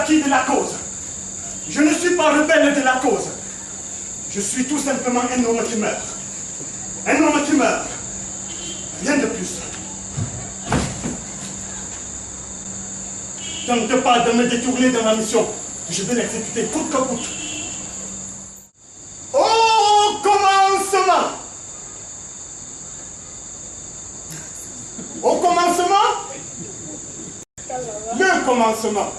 acquis de la cause. Je ne suis pas rebelle de la cause. Je suis tout simplement un homme qui meurt. Un homme qui meurt. Rien de plus. Tente pas de me détourner dans ma mission. Je vais l'exécuter coûte que coûte. Au commencement! Au commencement? Le commencement.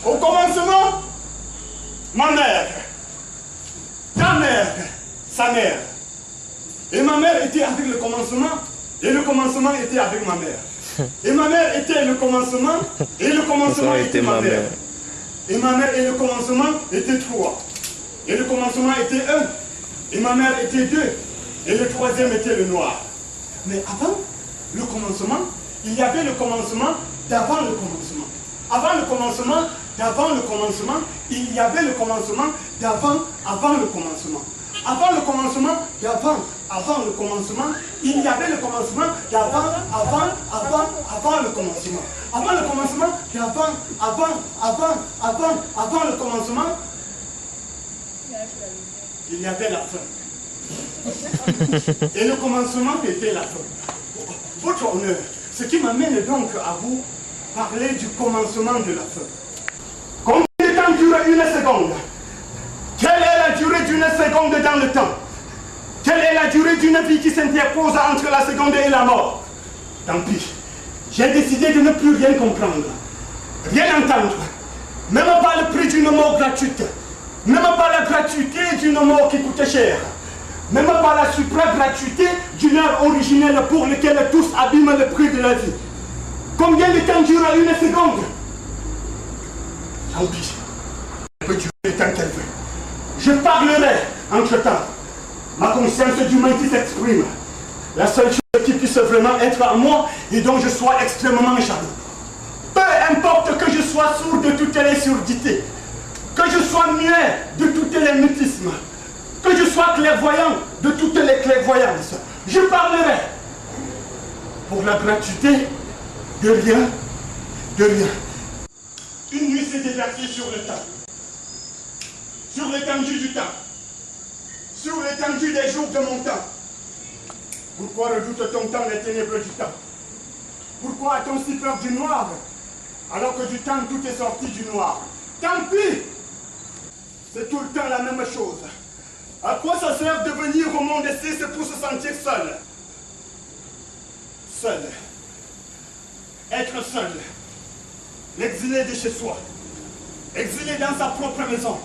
Au commencement, ma mère, ta mère, sa mère. Et ma mère était avec le commencement, et le commencement était avec ma mère. Et ma mère était le commencement, et le commencement était ma mère. Et ma mère et le commencement étaient 3. Et le commencement était 1. Et ma mère était 2. Et le 3e était le noir. Mais avant le commencement, il y avait le commencement d'avant le commencement. Avant le commencement, d'avant le commencement, il y avait le commencement d'avant le commencement. Avant le commencement, avant le commencement, il y avait le commencement d'avant le commencement. Avant le commencement, avant le commencement, il y avait la fin. Et le commencement était la fin. Votre honneur, ce qui m'amène donc à vous parler du commencement de la fin. Combien de temps dure une seconde? Quelle est la durée d'une seconde dans le temps? Quelle est la durée d'une vie qui s'interpose entre la seconde et la mort? Tant pis, j'ai décidé de ne plus rien comprendre, rien entendre, même pas le prix d'une mort gratuite, même pas la gratuité d'une mort qui coûte cher, même pas la supra-gratuité d'une heure originelle pour laquelle tous abîment le prix de la vie. Combien de temps dure une seconde? Tant pis, elle peut durer le temps qu'elle veut. Je parlerai entre-temps. Ma conscience d'humain qui s'exprime. La seule chose qui puisse vraiment être à moi et dont je sois extrêmement jaloux. Peu importe que je sois sourd de toutes les surdités, que je sois muet de tous les mutismes, que je sois clairvoyant de toutes les clairvoyances, je parlerai pour la gratuité de rien, de rien. Une nuit s'est déversée sur le temps, sur l'étendue du temps, sur l'étendue des jours de mon temps. Pourquoi redoute ton temps les ténèbres du temps? Pourquoi a-t-on si peur du noir, alors que du temps tout est sorti du noir? Tant pis! C'est tout le temps la même chose. À quoi ça sert de venir au monde si c'est pour se sentir seul? Seul. Être seul. L'exilé de chez soi. Exilé dans sa propre maison.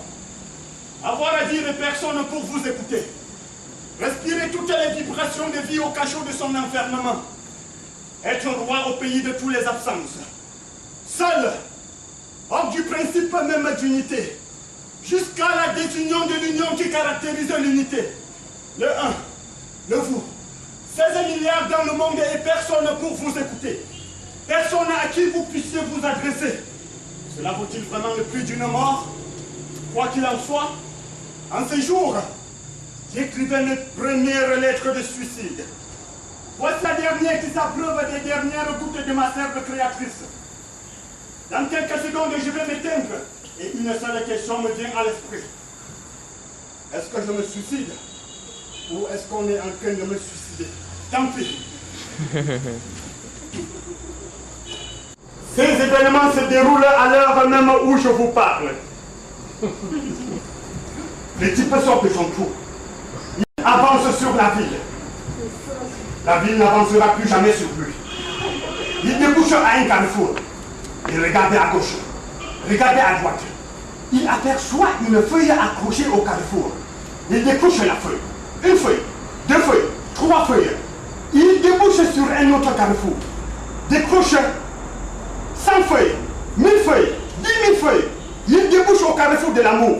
Avoir à dire à personne pour vous écouter. Respirer toutes les vibrations de vie au cachot de son enfermement. Être roi au pays de toutes les absences. Seul. Hors du principe même d'unité. Jusqu'à la désunion de l'union qui caractérise l'unité. Le un, le vous. 16 milliards dans le monde et personne pour vous écouter. Personne à qui vous puissiez vous adresser. Cela vaut-il vraiment le prix d'une mort? Quoi qu'il en soit, en ces jours, j'écrivais mes premières lettres de suicide. Voici la dernière qui s'abreuve des dernières gouttes de ma sève créatrice. Dans quelques secondes, je vais m'éteindre. Et une seule question me vient à l'esprit. Est-ce que je me suicide? Ou est-ce qu'on est en train de me suicider? Tant pis. Ces événements se déroulent à l'heure même où je vous parle. Les types sortent de son trou. Il avance sur la ville. La ville n'avancera plus jamais sur lui. Il débouche à un carrefour. Il regarde à gauche. Regardez à droite. Il aperçoit une feuille accrochée au carrefour. Il décroche la feuille. Une feuille, 2 feuilles, 3 feuilles. Il débouche sur un autre carrefour. Décroche 100 feuilles, 1000 feuilles, 10 000 feuilles. Il débouche au carrefour de l'amour,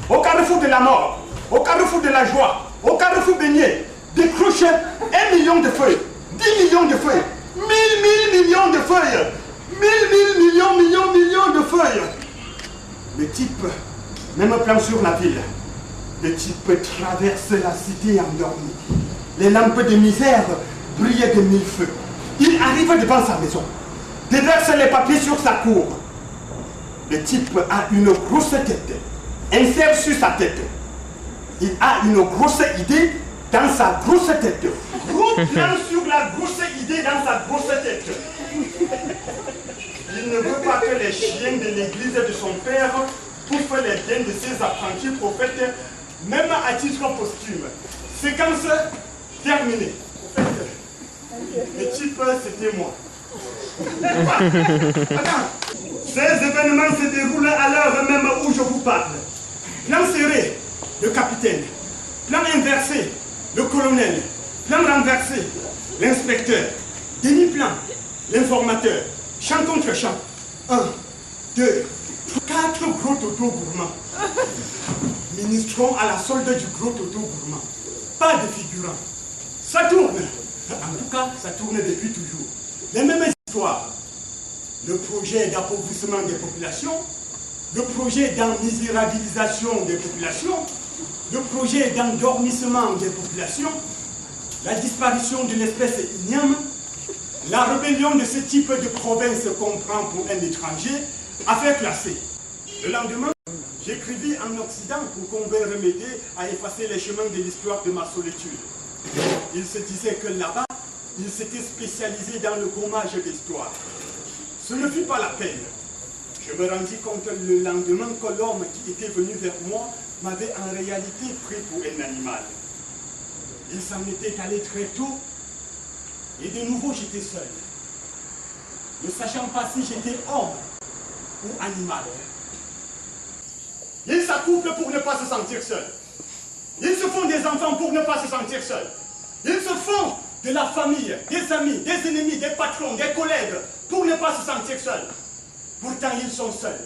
au carrefour de la mort, au carrefour de la joie, au carrefour baigné. Décroche 1 million de feuilles, 10 millions de feuilles, 1000 millions de feuilles. 1000 millions de feuilles. Le type, même plan sur la ville, le type traverse la cité endormie. Les lampes de misère brillent de 1000 feux. Il arrive devant sa maison, déverse les papiers sur sa cour. Le type a une grosse tête. Insère sur sa tête. Il a une grosse idée dans sa grosse tête. Gros plan sur la grosse idée dans sa grosse tête. Il ne veut pas que les chiens de l'église de son père bouffent les biens de ses apprentis prophètes, même à titre posthume. Séquence terminée. En fait, le type, c'était moi. Attends. Ces événements se déroulent à l'heure même où je vous parle. Plan serré, le capitaine. Plan inversé, le colonel. Plan renversé, l'inspecteur. Demi-plan, l'informateur. Champ contre champ. 1, 2, 4 gros totos gourmands. Ministrons à la solde du gros toto gourmand. Pas de figurants. Ça tourne. En tout cas, ça tourne depuis toujours. Les mêmes histoires. Le projet d'appauvrissement des populations, le projet d'emmisérabilisation des populations, le projet d'endormissement des populations, la disparition de l'espèce igname, la rébellion de ce type de province qu'on prend pour un étranger, affaire classée. Le lendemain, j'écrivis en Occident pour qu'on veuille remédier à effacer les chemins de l'histoire de ma solitude. Il se disait que là-bas, il s'était spécialisé dans le gommage d'histoire. Ce ne fut pas la peine. Je me rendis compte le lendemain que l'homme qui était venu vers moi m'avait en réalité pris pour un animal. Il s'en était allé très tôt et de nouveau j'étais seul, ne sachant pas si j'étais homme ou animal. Ils s'accouplent pour ne pas se sentir seuls. Ils se font des enfants pour ne pas se sentir seuls. Ils se font de la famille, des amis, des ennemis, des patrons, des collègues, pour ne pas se sentir seuls. Pourtant, ils sont seuls.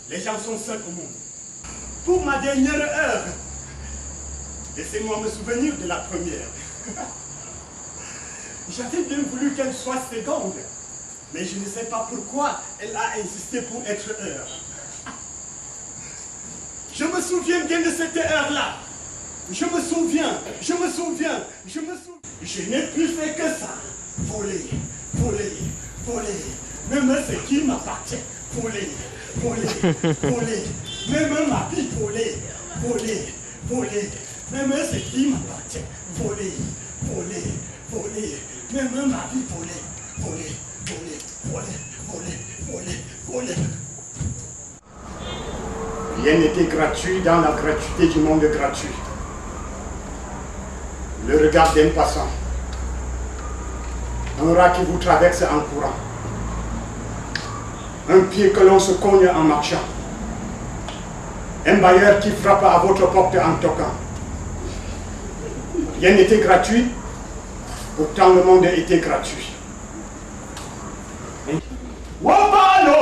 Les gens sont seuls au monde. Pour ma dernière heure, laissez-moi me souvenir de la première. J'avais bien voulu qu'elle soit seconde, mais je ne sais pas pourquoi elle a insisté pour être heure. Je me souviens bien de cette heure-là. Je me souviens. Je n'ai plus fait que ça. Voler. Même ce qui m'appartient. Voler. Même ma vie, voler. Même ce qui m'appartient. Voler. Même ma vie, voler. Rien n'était gratuit dans la gratuité du monde gratuit. Le regard d'un passant. Un rat qui vous traverse en courant. Un pied que l'on se cogne en marchant. Un bailleur qui frappe à votre porte en toquant. Rien n'était gratuit, pourtant le monde était gratuit. Wopalo!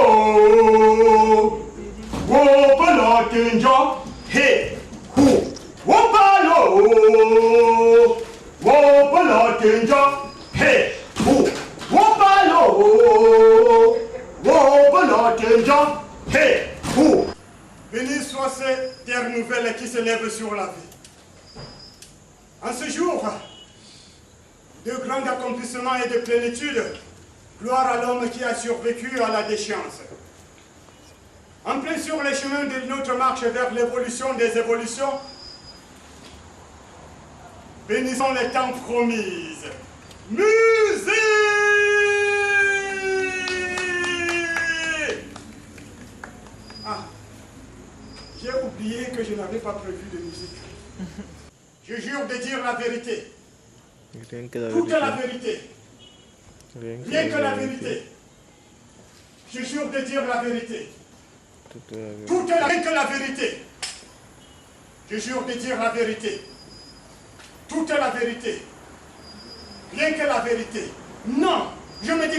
Wopalo Tinjo! Hey! Who? Wopalo! Wopalo Tinjo! Hey! Who? Wopalo! Wopalo Tinjo! Hey! Who? Béni soit cette terre nouvelle qui se lève sur la vie. En ce jour de grand accomplissement et de plénitude, gloire à l'homme qui a survécu à la déchéance. En plein sur les chemins de notre marche vers l'évolution des évolutions, bénissons les temps promises. Musique! Ah, j'ai oublié que je n'avais pas prévu de musique. Je jure de dire la vérité. Toute la vérité. Rien que la vérité. Je jure de dire la vérité. Rien que la vérité. Je jure de dire la vérité. Toute la vérité. Rien que la vérité. Non, je me dis